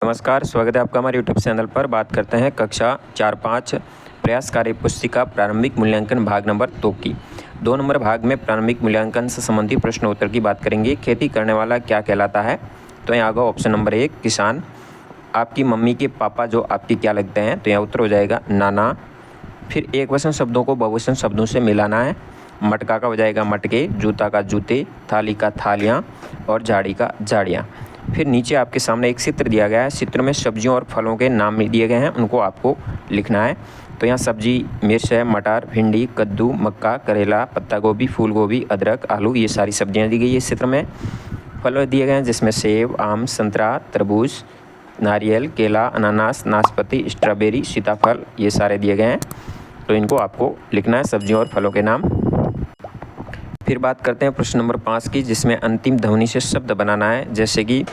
नमस्कार, स्वागत है आपका हमारे यूट्यूब चैनल पर। बात करते हैं कक्षा 4-5 प्रयास कार्य पुस्तिका प्रारंभिक मूल्यांकन भाग नंबर 2 की। 2 नंबर भाग में प्रारंभिक मूल्यांकन से संबंधित प्रश्न उत्तर की बात करेंगे। खेती करने वाला क्या कहलाता है? तो यहाँ आगा ऑप्शन नंबर 1 किसान। आपकी मम्मी के पापा जो आपके क्या लगते हैं? तो यहाँ उत्तर हो जाएगा नाना। फिर एक वचन शब्दों को बहुवचन शब्दों से मिलाना है। मटका का हो जाएगा मटके, जूता का जूते, थाली का थालियाँ और झाड़ी का झाड़ियाँ। फिर नीचे आपके सामने एक चित्र दिया गया है। चित्र में सब्जियों और फलों के नाम दिए गए हैं, उनको आपको लिखना है। तो यहाँ सब्जी मिर्च है, मटर, भिंडी, कद्दू, मक्का, करेला, पत्ता गोभी, फूल गोभी, अदरक, आलू, ये सारी सब्जियाँ दी गई है इस चित्र में। फल दिए गए हैं जिसमें सेब, आम, संतरा, तरबूज, नारियल, केला, अनानास, नाशपाती, स्ट्रॉबेरी, सीताफल, ये सारे दिए गए हैं। तो इनको आपको लिखना है, सब्जियों और फलों के नाम। फिर बात करते हैं प्रश्न नंबर 5 की, जिसमें अंतिम ध्वनि से शब्द बनाना है। जैसे कि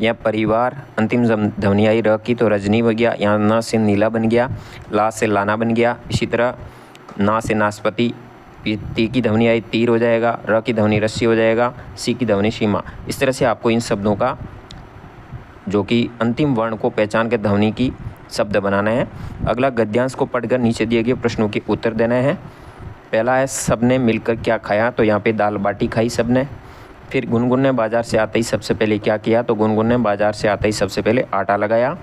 यह परिवार, अंतिम ध्वनि आई र की तो रजनी बन गया, यहाँ न से नीला बन गया, ला से लाना बन गया। इसी तरह ना से नाशपाती, ती की ध्वनि आई तीर हो जाएगा, र की ध्वनि रस्सी हो जाएगा, सी की ध्वनि सीमा। इस तरह से आपको इन शब्दों का जो कि अंतिम वर्ण को पहचान के ध्वनि की शब्द बनाना है। अगला गद्यांश को पढ़कर नीचे दिए गए प्रश्नों के उत्तर देने हैं। पहला है सबने मिलकर क्या खाया? तो यहाँ पे दाल बाटी खाई सबने। फिर गुनगुन ने बाज़ार से आते ही सबसे पहले क्या किया? तो गुनगुन ने बाज़ार से आते ही सबसे पहले आटा लगाया।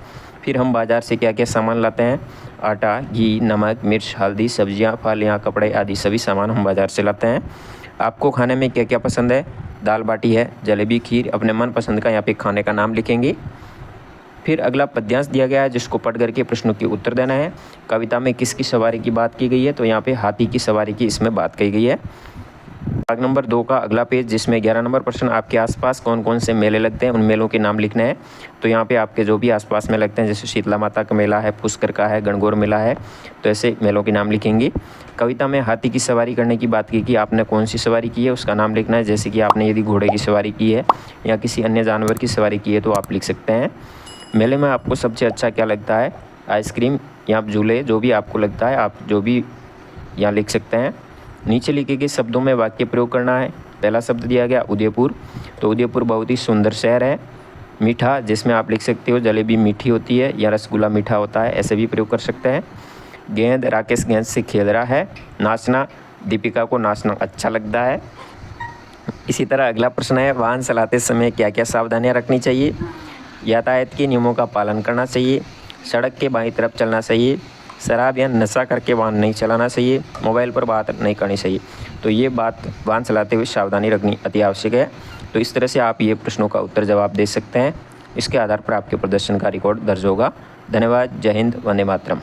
फिर हम बाज़ार से क्या क्या सामान लाते हैं? आटा, घी, नमक, मिर्च, हल्दी, सब्जियाँ, फल या कपड़े आदि सभी सामान हम बाज़ार से लाते हैं। आपको खाने में क्या क्या पसंद है? दाल बाटी है, जलेबी, खीर। अपने मनपसंद का यहाँ पे खाने का नाम लिखेंगे। फिर अगला पद्यांश दिया गया है जिसको पढ़ करके प्रश्नों के उत्तर देना है। कविता में किसकी सवारी की बात की गई है? तो यहाँ पे हाथी की सवारी की इसमें बात की गई है। भाग नंबर 2 का अगला पेज, जिसमें 11 नंबर प्रश्न, आपके आसपास कौन कौन से मेले लगते हैं, उन मेलों के नाम लिखने हैं। तो यहाँ पे आपके जो भी आसपास में लगते हैं, जैसे शीतला माता का मेला है, पुष्कर का है, गणगौर मेला है, तो ऐसे मेलों के नाम लिखेंगे। कविता में हाथी की सवारी करने की बात की कि आपने कौन सी सवारी की है उसका नाम लिखना है। जैसे कि आपने यदि घोड़े की सवारी की है या किसी अन्य जानवर की सवारी की है तो आप लिख सकते हैं। मेले में आपको सबसे अच्छा क्या लगता है? आइसक्रीम या झूले, जो भी आपको लगता है आप जो भी यहाँ लिख सकते हैं। नीचे लिखे गए शब्दों में वाक्य प्रयोग करना है। पहला शब्द दिया गया उदयपुर, तो उदयपुर बहुत ही सुंदर शहर है। मीठा, जिसमें आप लिख सकते हो जलेबी मीठी होती है या रसगुल्ला मीठा होता है, ऐसे भी प्रयोग कर सकते हैं। गेंद, राकेश गेंद से खेल रहा है। नाचना, दीपिका को नाचना अच्छा लगता है। इसी तरह अगला प्रश्न है, वाहन चलाते समय क्या क्या सावधानियाँ रखनी चाहिए? यातायात के नियमों का पालन करना चाहिए, सड़क के बाईं तरफ चलना चाहिए, शराब या नशा करके वाहन नहीं चलाना चाहिए, मोबाइल पर बात नहीं करनी चाहिए। तो ये बात वाहन चलाते हुए सावधानी रखनी अति आवश्यक है। तो इस तरह से आप ये प्रश्नों का उत्तर जवाब दे सकते हैं। इसके आधार पर आपके प्रदर्शन का रिकॉर्ड दर्ज होगा। धन्यवाद। जय हिंद, वंदे मातरम।